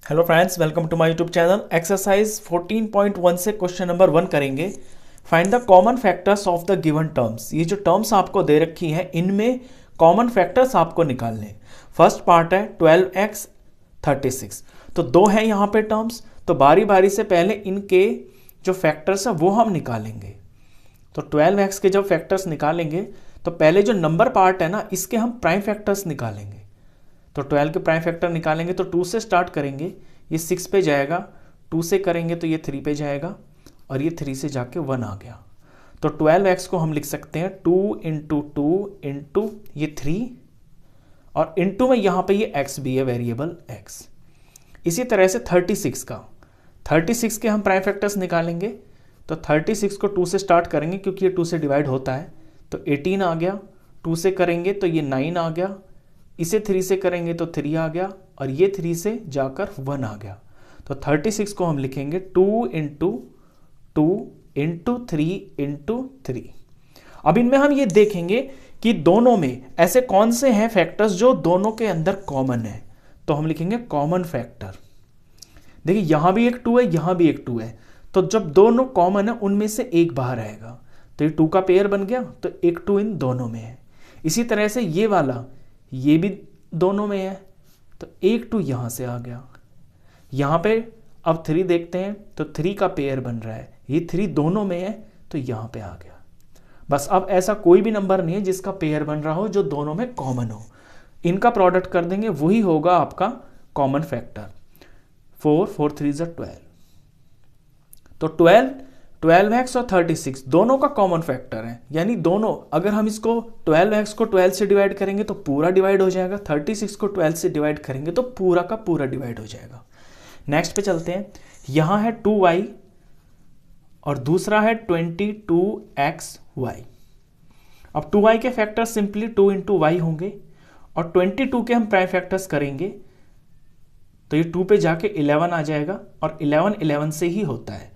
Hello friends, welcome to my YouTube channel. Exercise 14.1 से question number 1 करेंगे। Find the common factors of the given terms. ये जो terms आपको दे रखी हैं इनमें कॉमन फैक्टर्स आपको निकालने। फर्स्ट पार्ट है 12x 36। तो दो हैं यहाँ पे टर्म्स, तो बारी बारी से पहले इनके जो फैक्टर्स हैं वो हम निकालेंगे। तो 12x के जब फैक्टर्स निकालेंगे तो पहले जो नंबर पार्ट है ना, इसके हम प्राइम फैक्टर्स निकालेंगे। तो 12 के प्राइम फैक्टर निकालेंगे तो 2 से स्टार्ट करेंगे, ये 6 पे जाएगा, 2 से करेंगे तो ये 3 पे जाएगा और ये 3 से जाके 1 आ गया। तो 12x को हम लिख सकते हैं 2 इंटू 2 इंटू ये 3 और इंटू में यहाँ पे ये x भी है, वेरिएबल x। इसी तरह से 36 का 36 के हम प्राइम फैक्टर्स निकालेंगे। तो 36 को 2 से स्टार्ट करेंगे क्योंकि ये 2 से डिवाइड होता है, तो 18 आ गया। 2 से करेंगे तो ये 9 आ गया, इसे 3 से करेंगे तो 3 आ गया और ये 3 से जाकर 1 आ गया। तो 36 को हम लिखेंगे 2 इंटू 2 इंटू 3 इंटू 3। अब इनमें हम ये देखेंगे कि दोनों में ऐसे कौन से हैं फैक्टर्स जो दोनों के अंदर कॉमन है। तो हम लिखेंगे कॉमन फैक्टर। देखिए यहां भी एक 2 है, यहां भी एक 2 है, तो जब दोनों कॉमन है उनमें से एक बाहर आएगा। तो ये 2 का पेयर बन गया, तो एक 2 इन दोनों में है। इसी तरह से ये वाला ये भी दोनों में है, तो एक 2 यहां से आ गया। यहां पे अब 3 देखते हैं तो 3 का पेयर बन रहा है, ये 3 दोनों में है तो यहां पे आ गया। बस अब ऐसा कोई भी नंबर नहीं है जिसका पेयर बन रहा हो जो दोनों में कॉमन हो। इनका प्रोडक्ट कर देंगे, वही होगा आपका कॉमन फैक्टर। 4 4 3 12। तो 12x और 36 दोनों का कॉमन फैक्टर है, यानी दोनों, अगर हम इसको 12x को 12 से डिवाइड करेंगे तो पूरा डिवाइड हो जाएगा, 36 को 12 से डिवाइड करेंगे तो पूरा का पूरा डिवाइड हो जाएगा। नेक्स्ट पे चलते हैं। यहां है 2y और दूसरा है 22xy। अब 2y के फैक्टर सिंपली 2 इंटू वाई होंगे और 22 के हम प्राइम फैक्टर्स करेंगे तो ये 2 पे जाके 11 आ जाएगा और 11 11 से ही होता है,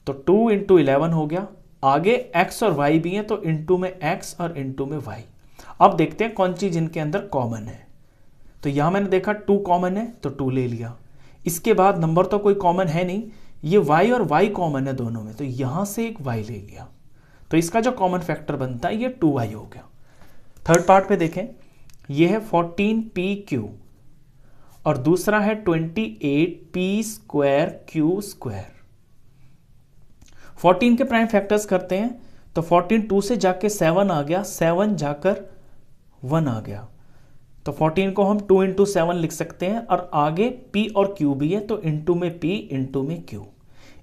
तो 2 इंटू 11 हो गया। आगे x और y भी है तो इंटू में x और इंटू में y। अब देखते हैं कौन चीज इनके अंदर कॉमन है। तो यहां मैंने देखा 2 कॉमन है तो 2 ले लिया। इसके बाद नंबर तो कोई कॉमन है नहीं, ये y और y कॉमन है दोनों में, तो यहां से एक y ले लिया। तो इसका जो कॉमन फैक्टर बनता है ये 2y हो गया। थर्ड पार्ट पे देखें, ये है 14pq और दूसरा है 28p स्क्वायर q स्क्वायर। 14 के प्राइम फैक्टर्स करते हैं तो 14 2 से जाके 7 आ गया, 7 जाकर 1 आ गया। तो 14 को हम 2 इंटू 7 लिख सकते हैं और आगे p और q भी है तो इंटू में p इंटू में q।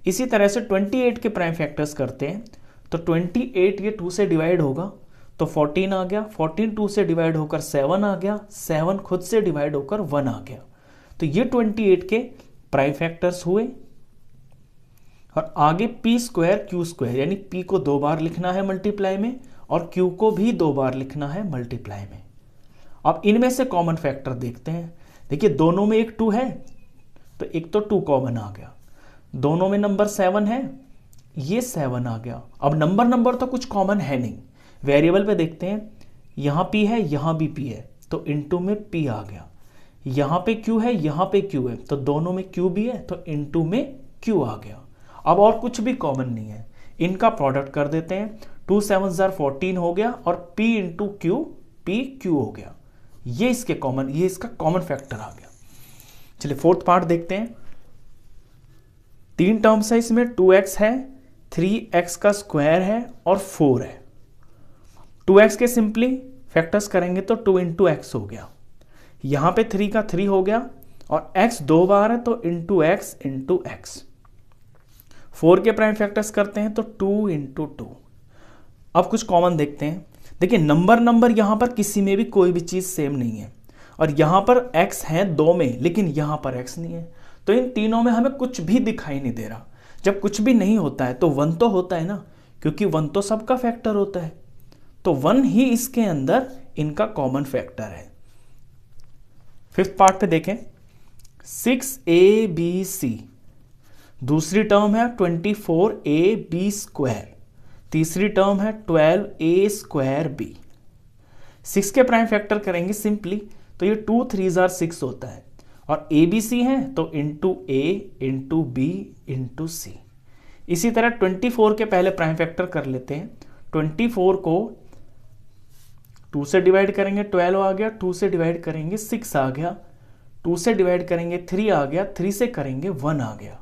इसी तरह से 28 के प्राइम फैक्टर्स करते हैं तो 28 ये 2 से डिवाइड होगा तो 14 आ गया, 14 2 से डिवाइड होकर 7 आ गया, 7 खुद से डिवाइड होकर 1 आ गया। तो ये 28 के प्राइम फैक्टर्स हुए और आगे p स्क्वायर q स्क्वायर, यानी p को 2 बार लिखना है मल्टीप्लाई में और q को भी 2 बार लिखना है मल्टीप्लाई में। अब इनमें से कॉमन फैक्टर देखते हैं। देखिए दोनों में एक 2 है तो एक तो 2 कॉमन आ गया, दोनों में नंबर 7 है, ये 7 आ गया। अब नंबर तो कुछ कॉमन है नहीं। वेरिएबल पे देखते हैं, यहां p है यहां भी p है तो इंटू में p आ गया। यहां पे q है यहां पे q है तो दोनों में q भी है तो इंटू में q आ गया। अब और कुछ भी कॉमन नहीं है, इनका प्रोडक्ट कर देते हैं। 2 7 14 हो गया और p into Q p q हो गया। ये इसका कॉमन फैक्टर आ गया। चलिए फोर्थ पार्ट देखते हैं। 3 टर्म्स है इसमें, 2x है, 3x का स्क्वायर है और 4 है। 2x के सिंपली फैक्टर्स करेंगे तो 2 इंटू एक्स हो गया। यहां पे 3 का 3 हो गया और x 2 बार है तो इंटू एक्स इंटू एक्स। 4 के प्राइम फैक्टर्स करते हैं तो 2 इंटू 2। अब कुछ कॉमन देखते हैं। देखिए नंबर यहां पर किसी में भी कोई भी चीज सेम नहीं है और यहां पर x है 2 में लेकिन यहां पर x नहीं है, तो इन तीनों में हमें कुछ भी दिखाई नहीं दे रहा। जब कुछ भी नहीं होता है तो 1 तो होता है ना, क्योंकि 1 तो सबका फैक्टर होता है, तो 1 ही इसके अंदर इनका कॉमन फैक्टर है। फिफ्थ पार्ट पे देखें, 6ab, दूसरी टर्म है 24ab स्क्वायर, तीसरी टर्म है 12a स्क्वायर b। 6 के प्राइम फैक्टर करेंगे सिंपली तो ये 2 3 6 होता है और ए बी सी है तो इंटू ए इंटू बी इंटू सी। इसी तरह 24 के पहले प्राइम फैक्टर कर लेते हैं। 24 को 2 से डिवाइड करेंगे 12 आ गया, 2 से डिवाइड करेंगे 6 आ गया, 2 से डिवाइड करेंगे 3 आ गया, 3 से करेंगे 1 आ गया।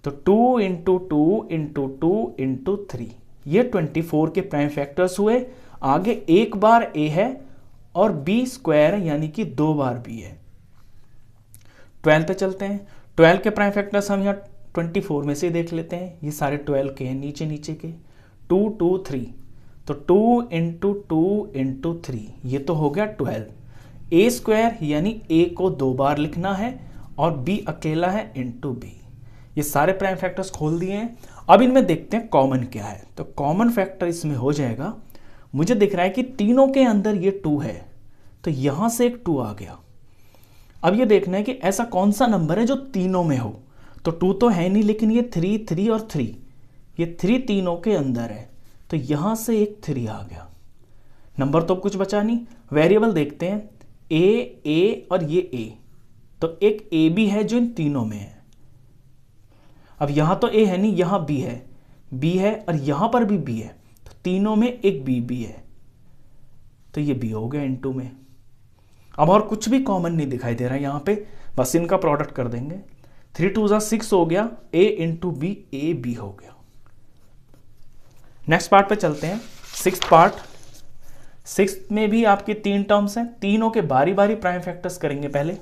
तो 2 इंटू 2 इंटू 2 इंटू 3, ये 24 के प्राइम फैक्टर्स हुए। आगे एक बार ए है और बी स्क्वायर यानी कि 2 बार बी है। 12 पे चलते हैं। 12 के प्राइम फैक्टर्स हम यहाँ 24 में से देख लेते हैं। ये सारे 12 के हैं नीचे नीचे के। 2 2 3, तो 2 इंटू 2 इंटू 3, ये तो हो गया 12। ए स्क्वायर यानी ए को 2 बार लिखना है और बी अकेला है इंटू बी। ये सारे प्राइम फैक्टर्स खोल दिए हैं। अब इनमें देखते हैं कॉमन क्या है। तो कॉमन फैक्टर इसमें हो जाएगा, मुझे दिख रहा है कि तीनों के अंदर ये 2 है, तो यहां से एक 2 आ गया। अब ये देखना है कि ऐसा कौन सा नंबर है जो तीनों में हो। तो 2 तो है नहीं, लेकिन ये 3 3 और 3, ये 3 तीनों के अंदर है, तो यहां से एक 3 आ गया। नंबर तो कुछ बचा नहीं। वेरिएबल देखते हैं, ए और ये ए, तो एक ए भी है जो इन तीनों में है। अब यहां तो ए है नहीं, यहां बी है और यहां पर भी बी है, तो तीनों में एक बी भी है, तो ये बी हो गया इनटू में। अब और कुछ भी कॉमन नहीं दिखाई दे रहा है यहां पे, बस इनका प्रोडक्ट कर देंगे। 3 2 6 हो गया, ए इंटू बी, ए बी हो गया। नेक्स्ट पार्ट पे चलते हैं, 6th पार्ट। 6th में भी आपके 3 टर्म्स हैं, तीनों के बारी बारी प्राइम फैक्टर्स करेंगे पहले।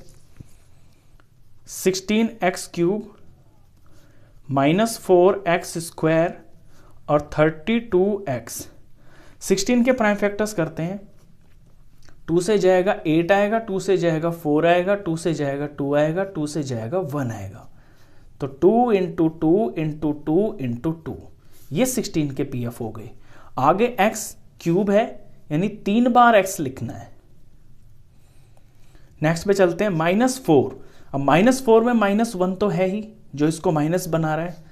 16x cube minus 4x square और 32x। 16 के प्राइम फैक्टर्स करते हैं। 2 से जाएगा 8 आएगा, 2 से जाएगा 4 आएगा, 2 से जाएगा 2 आएगा, 2 से जाएगा 1 आएगा। तो 2 इंटू 2 इंटू 2 इंटू 2, ये 16 के पीएफ हो गए। आगे x क्यूब है, यानी 3 बार x लिखना है। नेक्स्ट पे चलते हैं, -4। अब -4 में -1 तो है ही जो इसको माइनस बना रहा है,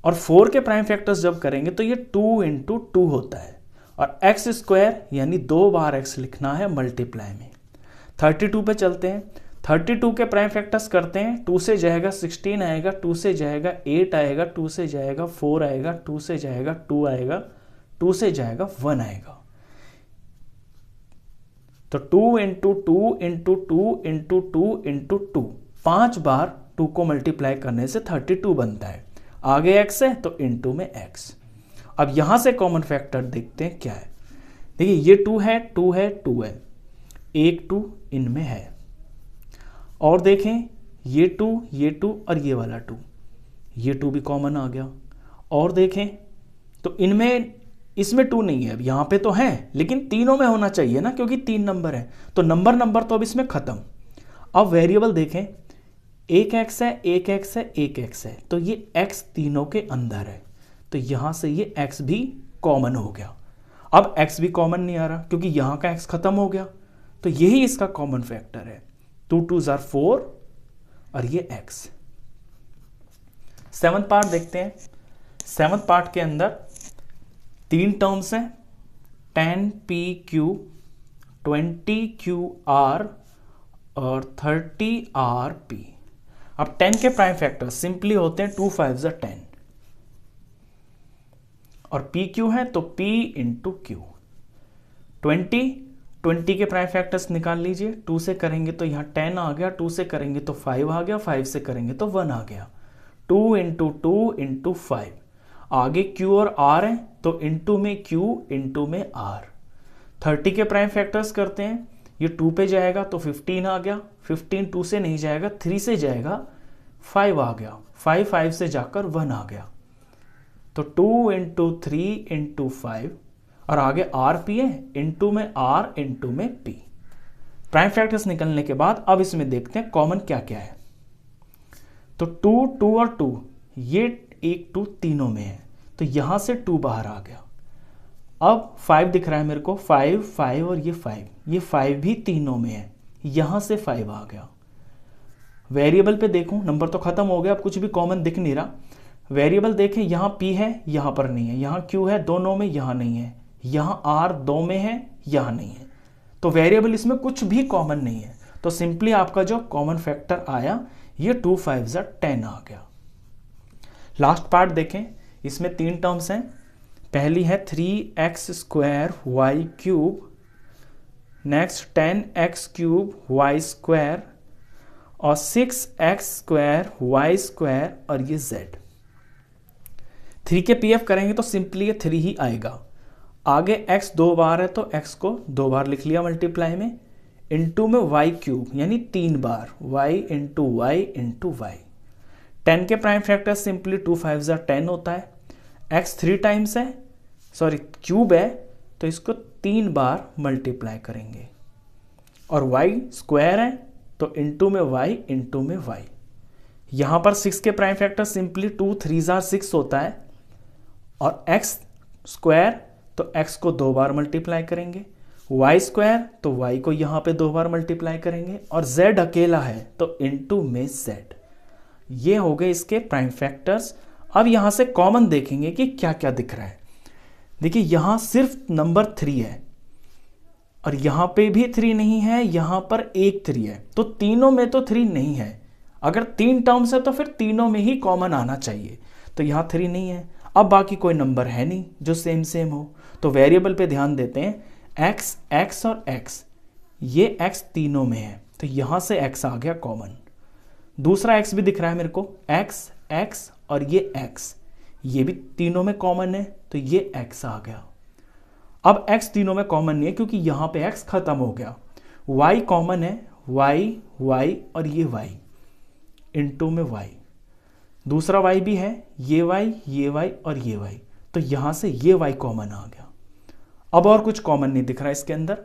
और 4 के प्राइम फैक्टर्स जब करेंगे तो ये 2 इंटू 2 होता है, और x स्क्वायर यानी 2 बार x लिखना है मल्टीप्लाई में। 32 पे चलते हैं। 32 के प्राइम फैक्टर्स करते हैं। 2 से जाएगा 16 आएगा, 2 से जाएगा 8 आएगा, 2 से जाएगा 4 आएगा, 2 से जाएगा 2 आएगा, 2 से जाएगा 1 आएगा। तो 2 इंटू 2 इंटू 2 इंटू 2 इंटू 2, 5 बार 2 को मल्टीप्लाई करने से 32 बनता है। आगे x है तो इंटू में x। अब यहां से कॉमन फैक्टर देखते हैं क्या है। देखिए ये 2 है, 2 है, 2 है, एक 2 इनमें है। और देखें ये 2 और ये वाला 2, ये 2 भी कॉमन आ गया। और देखें तो इनमें, इसमें 2 नहीं है, अब यहां पे तो है लेकिन तीनों में होना चाहिए ना, क्योंकि 3 नंबर है, तो नंबर तो अब इसमें खत्म। अब वेरिएबल देखें, एक x है, एक x है, एक x है, तो ये x तीनों के अंदर है, तो यहां से ये x भी कॉमन हो गया। अब x भी कॉमन नहीं आ रहा क्योंकि यहां का x खत्म हो गया, तो यही इसका कॉमन फैक्टर है। 2 2s are 4 और ये x। 7th पार्ट देखते हैं। 7th पार्ट के अंदर 3 टर्म्स हैं, 10p³ 20qr और 30rp। अब 10 के प्राइम फैक्टर सिंपली होते हैं 2 5s are 10, और pq है तो p इंटू क्यू। 20 के प्राइम फैक्टर्स निकाल लीजिए। 2 से करेंगे तो यहाँ 10 आ गया, 2 से करेंगे तो 5 आ गया, 5 से करेंगे तो 1 आ गया। 2 इंटू 2 इंटू 5, आगे q और r है तो इंटू में q इंटू में r। 30 के प्राइम फैक्टर्स करते हैं। ये 2 पे जाएगा तो 15 आ गया, 15 2 से नहीं जाएगा, 3 से जाएगा 5 आ गया, 5 से जाकर 1 आ गया। तो 2 इंटू 3 इंटू 5, और आगे आर पी है, इंटू में आर इंटू में पी। प्राइम फैक्टर्स निकलने के बाद अब इसमें देखते हैं कॉमन क्या क्या है। तो 2 2 और 2, ये एक 2 तीनों में है, तो यहां से 2 बाहर आ गया। अब 5 दिख रहा है मेरे को, 5 5 और ये 5, ये 5 भी तीनों में है, यहां से 5 आ गया। वेरिएबल पे देखूं, नंबर तो खत्म हो गया, अब कुछ भी कॉमन दिख नहीं रहा। वेरिएबल देखें, यहां p है, यहां पर नहीं है, यहां q है, दोनों में, यहां नहीं है, यहां r 2 में है, यहां नहीं है, तो वेरिएबल इसमें कुछ भी कॉमन नहीं है। तो सिंपली आपका जो कॉमन फैक्टर आया ये 2 5 10 आ गया। लास्ट पार्ट देखें, इसमें 3 टर्म्स हैं। पहली है 3x² y³, next 10x³ y² और 6x² y² और ये z। 3 के pf करेंगे तो सिंपली ये 3 ही आएगा। आगे x 2 बार है तो x को 2 बार लिख लिया मल्टीप्लाई में, इनटू में y³ यानी 3 बार y into y into y. 10 के प्राइम फैक्टर सिंपली 2 5 10 होता है। x 3 टाइम्स है, सॉरी क्यूब है, तो इसको 3 बार मल्टीप्लाई करेंगे। और y स्क्वायर है तो इंटू में y इंटू में y। यहाँ पर 6 के प्राइम फैक्टर सिंपली 2 3 6 होता है। और x स्क्वायर तो x को 2 बार मल्टीप्लाई करेंगे, y स्क्वायर तो y को यहाँ पे 2 बार मल्टीप्लाई करेंगे, और z अकेला है तो इंटू में z। ये हो गए इसके प्राइम फैक्टर्स। अब यहाँ से कॉमन देखेंगे कि क्या क्या दिख रहा है। देखिए यहाँ सिर्फ नंबर 3 है और यहाँ पे भी 3 नहीं है, यहाँ पर एक 3 है, तो तीनों में तो 3 नहीं है। अगर 3 टर्म्स है तो फिर तीनों में ही कॉमन आना चाहिए, तो यहाँ 3 नहीं है। अब बाकी कोई नंबर है नहीं जो सेम सेम हो, तो वेरिएबल पे ध्यान देते हैं। x, x और x, ये x तीनों में है तो यहाँ से x आ गया कॉमन। दूसरा x भी दिख रहा है मेरे को, x, x और ये x, ये भी तीनों में कॉमन है तो ये x आ गया। अब x तीनों में कॉमन नहीं है क्योंकि यहाँ पे x खत्म हो गया। y कॉमन है, y, y और ये y इंटू में y। दूसरा y भी है, ये y और ये y, तो यहाँ से ये y कॉमन आ गया। अब और कुछ कॉमन नहीं दिख रहा इसके अंदर,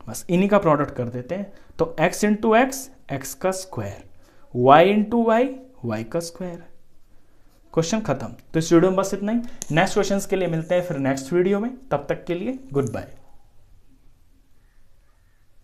बस इन्हीं का प्रोडक्ट कर देते हैं। तो x इंटू x, x का square, y into y, y का स्क्वायर। क्वेश्चन खत्म। तो इस वीडियो में बस इतना ही। नेक्स्ट क्वेश्चंस के लिए मिलते हैं फिर नेक्स्ट वीडियो में, तब तक के लिए गुड बाय।